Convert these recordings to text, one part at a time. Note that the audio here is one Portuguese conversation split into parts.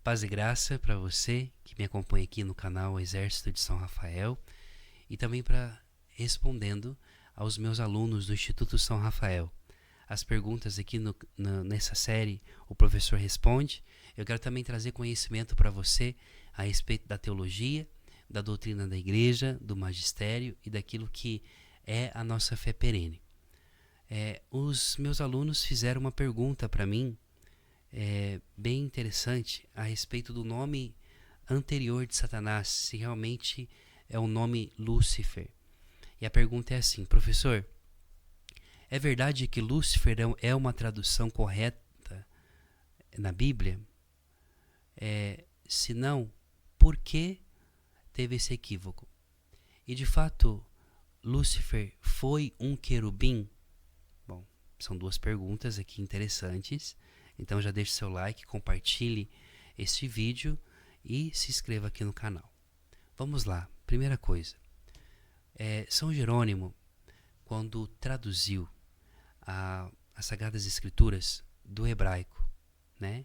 Paz e graça para você que me acompanha aqui no canal Exército de São Rafael e também para respondendo aos meus alunos do Instituto São Rafael. As perguntas aqui nessa série o professor responde. Eu quero também trazer conhecimento para você a respeito da teologia, da doutrina da igreja, do magistério e daquilo que é a nossa fé perene. Os meus alunos fizeram uma pergunta para mim bem interessante a respeito do nome anterior de Satanás, se realmente é o nome Lúcifer. E a pergunta é assim: professor, é verdade que Lúcifer é uma tradução correta na Bíblia? Se não, por que teve esse equívoco? E de fato, Lúcifer foi um querubim? Bom, são duas perguntas aqui interessantes. Então já deixe seu like, compartilhe este vídeo e se inscreva aqui no canal. Vamos lá, primeira coisa. São Jerônimo, quando traduziu as Sagradas Escrituras do hebraico, né,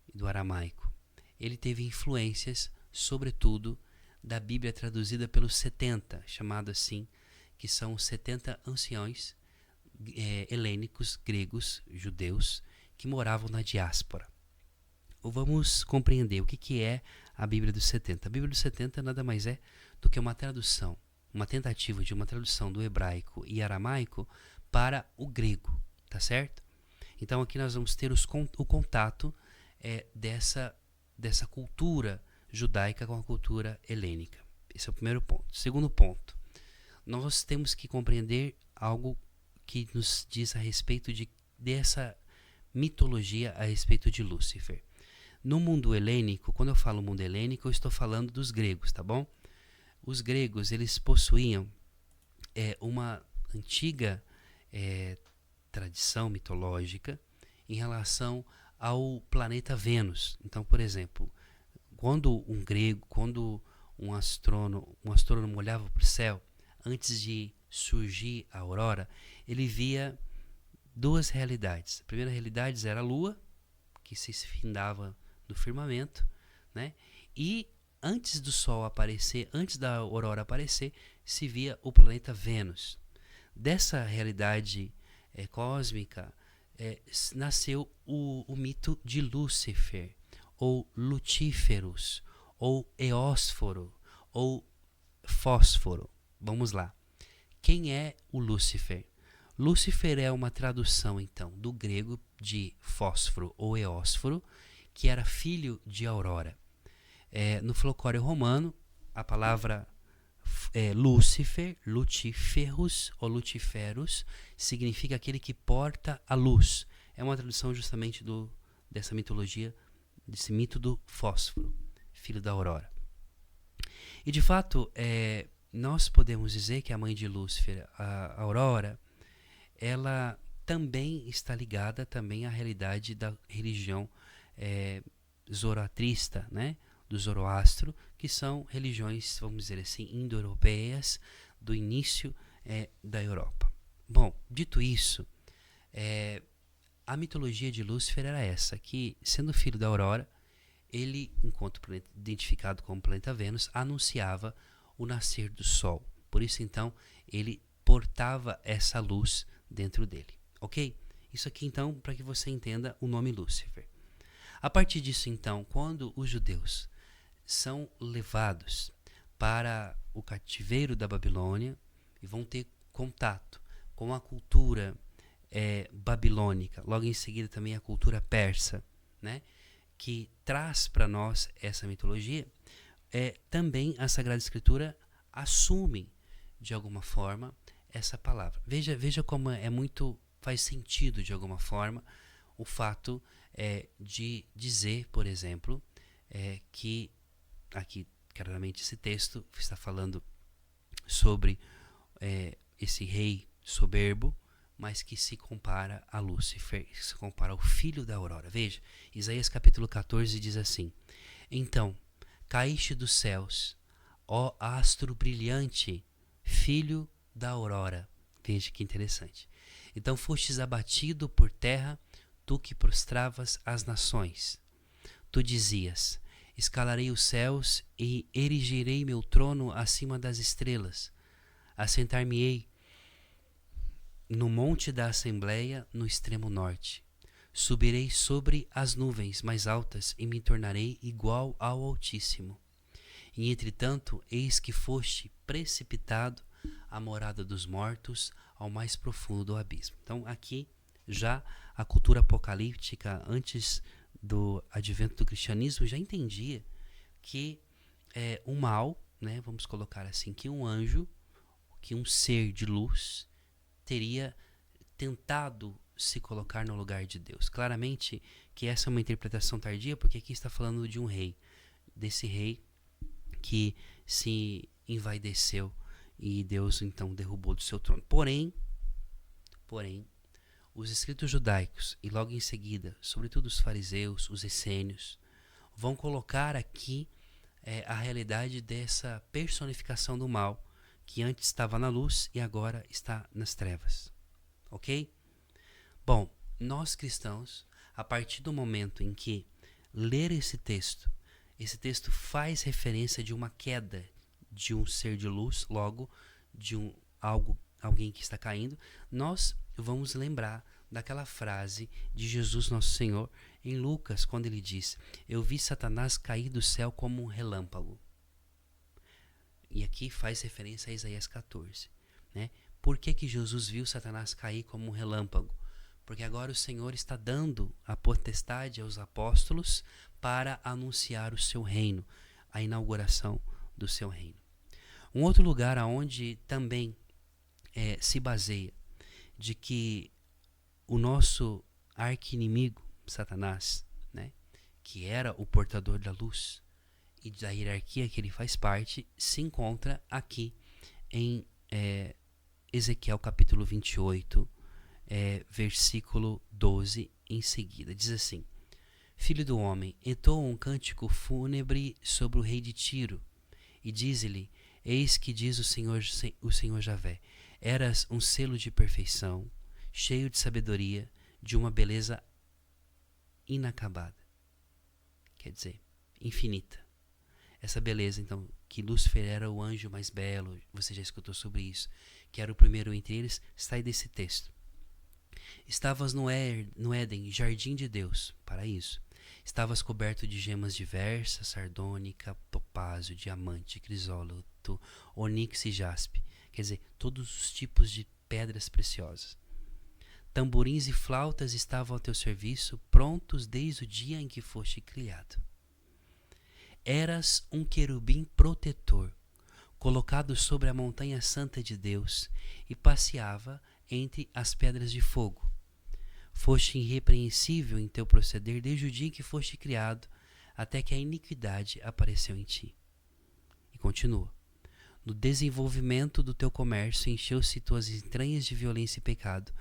e do aramaico, ele teve influências, sobretudo, da Bíblia traduzida pelos 70, chamado assim, que são os 70 anciões helênicos, gregos, judeus, que moravam na diáspora. Vamos compreender o que é a Bíblia dos 70. A Bíblia dos 70 nada mais é do que uma tradução, uma tentativa de uma tradução do hebraico e aramaico para o grego, tá certo? Então aqui nós vamos ter o contato dessa cultura judaica com a cultura helênica. Esse é o primeiro ponto. Segundo ponto, nós temos que compreender algo que nos diz a respeito dessa mitologia a respeito de Lúcifer. No mundo helênico, quando eu falo mundo helênico, eu estou falando dos gregos, tá bom? Os gregos, eles possuíam uma antiga tradição mitológica em relação ao planeta Vênus. Então, por exemplo, quando um astrônomo olhava para o céu, antes de surgir a aurora, ele via duas realidades. A primeira realidade era a Lua, que se findava no firmamento, né? E antes do Sol aparecer, antes da aurora aparecer, se via o planeta Vênus. Dessa realidade cósmica nasceu o mito de Lúcifer, ou Lutíferos, ou Eósforo, ou Fósforo. Vamos lá. Quem é o Lúcifer? Lúcifer é uma tradução, então, do grego de fósforo ou eósforo, que era filho de Aurora. No folclore romano, a palavra Lúcifer, Lutíferos ou Lutíferos, significa aquele que porta a luz. É uma tradução justamente dessa mitologia, desse mito do fósforo, filho da Aurora. E de fato, nós podemos dizer que a mãe de Lúcifer, a Aurora, ela também está ligada também à realidade da religião zoroastrista, né? Do Zoroastro, que são religiões, vamos dizer assim, indo-europeias do início da Europa. Bom, dito isso, a mitologia de Lúcifer era essa, que sendo filho da Aurora, ele, enquanto identificado como planeta Vênus, anunciava o nascer do Sol. Por isso, então, ele portava essa luz dentro dele, ok? Isso aqui, então, para que você entenda o nome Lúcifer. A partir disso, então, quando os judeus são levados para o cativeiro da Babilônia e vão ter contato com a cultura babilônica, logo em seguida também a cultura persa, né, que traz para nós essa mitologia, também a Sagrada Escritura assume, de alguma forma, essa palavra. Veja como faz sentido de alguma forma o fato de dizer, por exemplo, que aqui claramente esse texto está falando sobre esse rei soberbo, mas que se compara a Lúcifer, se compara ao filho da aurora. Veja, Isaías capítulo 14 diz assim: então, caíste dos céus, ó astro brilhante, filho da aurora. Veja que interessante. Então fostes abatido por terra, tu que prostravas as nações. Tu dizias: Escalarei os céus e erigirei meu trono acima das estrelas. Assentar-me-ei no monte da Assembleia, no extremo norte. Subirei sobre as nuvens mais altas e me tornarei igual ao Altíssimo. E entretanto, eis que foste precipitado à morada dos mortos, ao mais profundo do abismo. Então, aqui já a cultura apocalíptica, antes do advento do cristianismo, já entendia que o mal, né, vamos colocar assim, que um anjo, que um ser de luz, teria tentado se colocar no lugar de Deus. Claramente que essa é uma interpretação tardia, porque aqui está falando de um rei, desse rei que se envaideceu e Deus então derrubou do seu trono. Porém, os escritos judaicos e logo em seguida, sobretudo os fariseus, os essênios, vão colocar aqui a realidade dessa personificação do mal que antes estava na luz e agora está nas trevas. Ok? Bom, nós cristãos, a partir do momento em que ler esse texto faz referência de uma queda de um ser de luz, logo de alguém que está caindo, nós vamos lembrar daquela frase de Jesus nosso Senhor em Lucas, quando ele diz: eu vi Satanás cair do céu como um relâmpago. E aqui faz referência a Isaías 14, né? Por que Jesus viu Satanás cair como um relâmpago? Porque agora o Senhor está dando a potestade aos apóstolos para anunciar o seu reino, a inauguração do seu reino. Um outro lugar onde também se baseia de que o nosso arqui-inimigo, Satanás, né, que era o portador da luz e da hierarquia que ele faz parte, se encontra aqui em Ezequiel capítulo 28, versículo 12 em seguida. Diz assim: Filho do homem, entoa um cântico fúnebre sobre o rei de Tiro, e diz-lhe: eis que diz o Senhor Javé, eras um selo de perfeição, cheio de sabedoria, de uma beleza inacabada. Quer dizer, infinita. Essa beleza, então, que Lúcifer era o anjo mais belo, você já escutou sobre isso, que era o primeiro entre eles, está aí desse texto. Estavas no Éden, jardim de Deus, paraíso. Estavas coberto de gemas diversas, sardônica, topázio, diamante, crisólito, onix e jaspe. Quer dizer, todos os tipos de pedras preciosas. Tamborins e flautas estavam ao teu serviço, prontos desde o dia em que foste criado. Eras um querubim protetor, colocado sobre a montanha santa de Deus, e passeava entre as pedras de fogo. Foste irrepreensível em teu proceder desde o dia em que foste criado, até que a iniquidade apareceu em ti. E continua. No desenvolvimento do teu comércio encheu-se tuas entranhas de violência e pecado,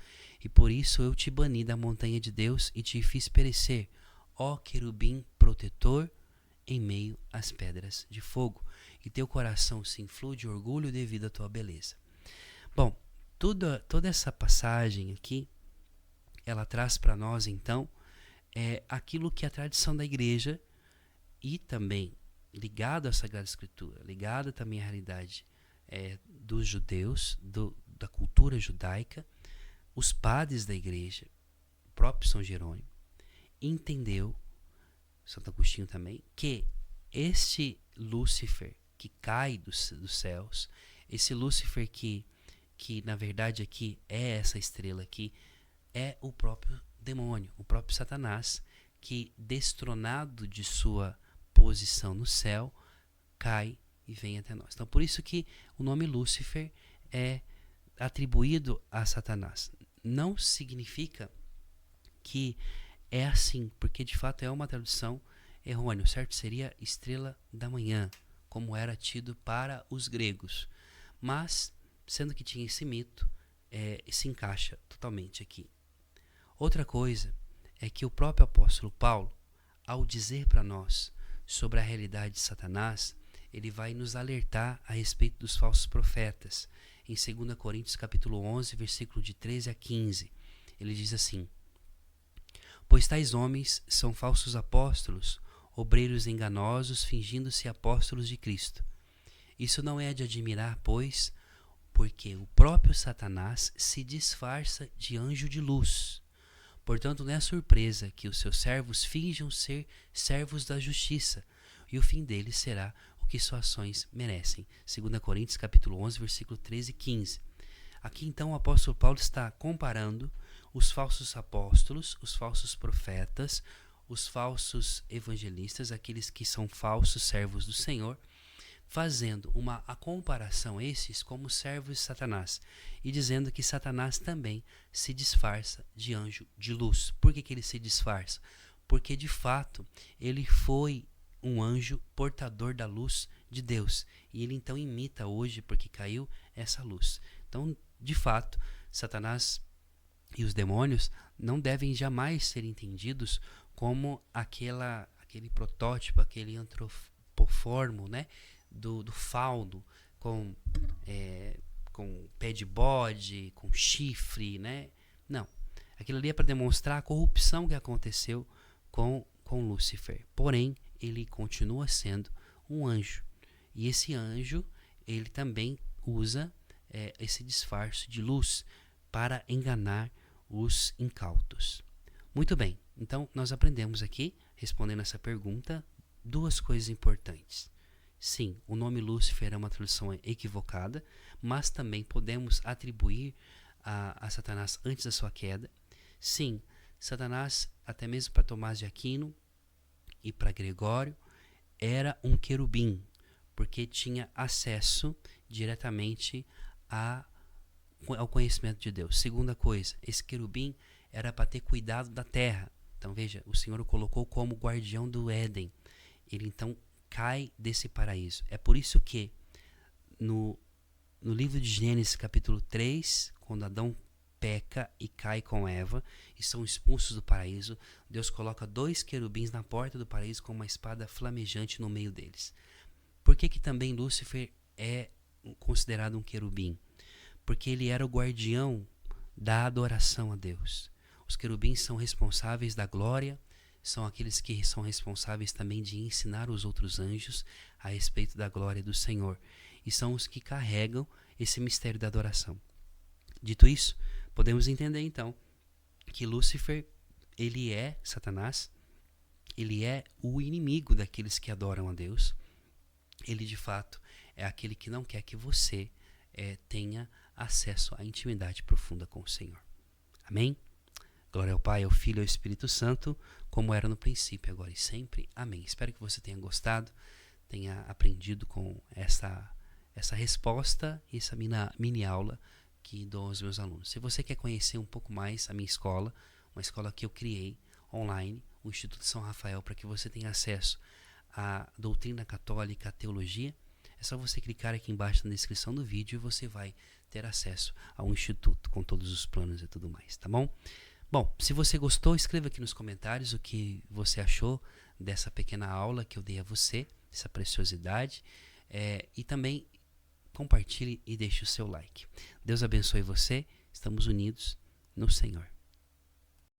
e por isso eu te bani da montanha de Deus e te fiz perecer, ó querubim protetor, em meio às pedras de fogo, e teu coração se inflou de orgulho devido à tua beleza. Bom, toda essa passagem aqui, ela traz para nós, então, aquilo que a tradição da igreja, e também ligado à Sagrada Escritura, ligado também à realidade dos judeus, da cultura judaica, os padres da igreja, o próprio São Jerônimo, entendeu, Santo Agostinho também, que este Lúcifer que cai dos céus, esse Lúcifer que na verdade aqui é essa estrela aqui, é o próprio demônio, o próprio Satanás, que destronado de sua posição no céu, cai e vem até nós. Então por isso que o nome Lúcifer é atribuído a Satanás. Não significa que é assim, porque de fato é uma tradução errônea. O certo seria estrela da manhã, como era tido para os gregos. Mas, sendo que tinha esse mito, se encaixa totalmente aqui. Outra coisa é que o próprio apóstolo Paulo, ao dizer para nós sobre a realidade de Satanás, ele vai nos alertar a respeito dos falsos profetas. Em 2 Coríntios capítulo 11, versículo de 13 a 15, ele diz assim: Pois tais homens são falsos apóstolos, obreiros enganosos fingindo-se apóstolos de Cristo. Isso não é de admirar, pois, porque o próprio Satanás se disfarça de anjo de luz. Portanto, não é surpresa que os seus servos finjam ser servos da justiça, e o fim deles será o que suas ações merecem. 2 Coríntios capítulo 11, versículo 13 e 15. Aqui então o apóstolo Paulo está comparando os falsos apóstolos, os falsos profetas, os falsos evangelistas, aqueles que são falsos servos do Senhor, fazendo a comparação a esses como servos de Satanás e dizendo que Satanás também se disfarça de anjo de luz. Por que ele se disfarça? Porque de fato ele foi um anjo portador da luz de Deus e ele então imita hoje, porque caiu, essa luz. Então, de fato, Satanás e os demônios não devem jamais ser entendidos como aquele protótipo, aquele antropoformo, né, do fauno com pé de bode, com chifre, né? Não. Aquilo ali é para demonstrar a corrupção que aconteceu com Lúcifer. Porém, ele continua sendo um anjo. E esse anjo, ele também usa esse disfarce de luz para enganar os incautos. Muito bem. Então, nós aprendemos aqui, respondendo essa pergunta, duas coisas importantes. Sim, o nome Lúcifer é uma tradução equivocada, mas também podemos atribuir a Satanás antes da sua queda. Sim, Satanás, até mesmo para Tomás de Aquino e para Gregório, era um querubim, porque tinha acesso diretamente ao conhecimento de Deus. Segunda coisa, esse querubim era para ter cuidado da terra. Então veja, o Senhor o colocou como guardião do Éden. Ele então cai desse paraíso. É por isso que no livro de Gênesis capítulo 3, quando Adão peca e cai com Eva e são expulsos do paraíso, Deus coloca 2 querubins na porta do paraíso com uma espada flamejante no meio deles. Por que também Lúcifer é considerado um querubim? Porque ele era o guardião da adoração a Deus. Os querubins são responsáveis da glória, são aqueles que são responsáveis também de ensinar os outros anjos a respeito da glória do Senhor. E são os que carregam esse mistério da adoração. Dito isso, podemos entender então que Lúcifer, ele é Satanás, ele é o inimigo daqueles que adoram a Deus. Ele de fato é aquele que não quer que você tenha acesso à intimidade profunda com o Senhor. Amém? Glória ao Pai, ao Filho e ao Espírito Santo, como era no princípio, agora e sempre. Amém. Espero que você tenha gostado, tenha aprendido com essa resposta e essa mini aula que dou aos meus alunos. Se você quer conhecer um pouco mais a minha escola, uma escola que eu criei online, o Instituto São Rafael, para que você tenha acesso à doutrina católica, à teologia, é só você clicar aqui embaixo na descrição do vídeo e você vai ter acesso ao Instituto com todos os planos e tudo mais, tá bom? Bom, se você gostou, escreva aqui nos comentários o que você achou dessa pequena aula que eu dei a você, essa preciosidade, e também compartilhe e deixe o seu like. Deus abençoe você, estamos unidos no Senhor.